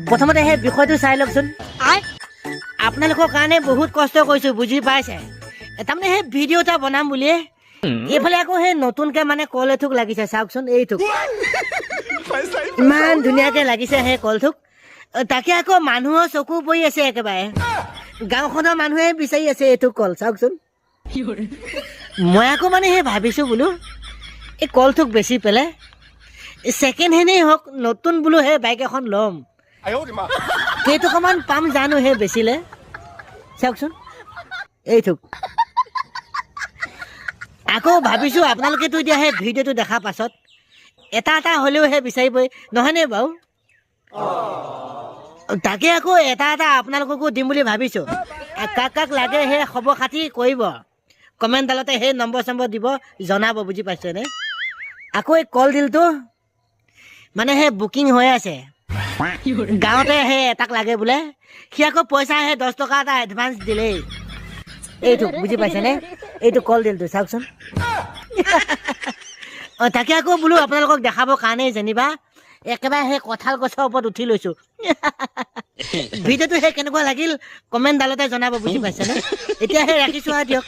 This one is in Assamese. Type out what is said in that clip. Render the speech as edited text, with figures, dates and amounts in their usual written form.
প্ৰথমতে সেই বিষয়টো চাই লওকচোন আপোনালোকৰ কাৰণে বহুত কষ্ট কৰিছোঁ বুজি পাইছে তাৰমানে সেই ভিডিঅ' এটা বনাম বুলিয়ে এইফালে আকৌ সেই নতুনকৈ মানে কল এথোক লাগিছে চাওকচোন এইথোক ইমান ধুনীয়াকৈ লাগিছে সেই কলথোক তাকে আকৌ মানুহৰ চকু পৰি আছে একেবাৰে গাঁওখনৰ মানুহে বিচাৰি আছে এইটো কল চাওকচোন মই আকৌ মানে সেই ভাবিছোঁ বোলো এই কলথোক বেচি পেলাই ছেকেণ্ড হেণ্ডেই হওক নতুন বোলো সেই বাইক এখন ল'ম কেইটকামান পাম জানো সেই বেচিলে চাওকচোন এইথোক আকৌ ভাবিছোঁ আপোনালোকেতো এতিয়া সেই ভিডিঅ'টো দেখাৰ পাছত এটা এটা হ'লেও সেই বিচাৰিবই নহয়নে বাৰু তাকে আকৌ এটা এটা আপোনালোককো দিম বুলি ভাবিছোঁ কাক কাক লাগে সেই খবৰ খাতি কৰিব কমেণ্টডালতে সেই নম্বৰ চম্বৰ দিব জনাব বুজি পাইছেনে আকৌ এই কলডিলটো মানে সেই বুকিং হৈ আছে গাঁৱতে সেই এটাক লাগে বোলে সি আকৌ পইচা সেই 10 টকা এটা এডভান্স দিলেই এইটো বুজি পাইছেনে এইটো কলডিলটো চাওকচোন তাকে আকৌ বোলো আপোনালোকক দেখাবৰ কাৰণেই যেনিবা একেবাৰে সেই কঁঠাল গছৰ ওপৰত উঠি লৈছোঁ ভিডিঅ'টো সেই কেনেকুৱা লাগিল কমেণ্টডালতে জনাব বুজি পাইছেনে এতিয়া সেই ৰাখিছোঁ আৰু দিয়ক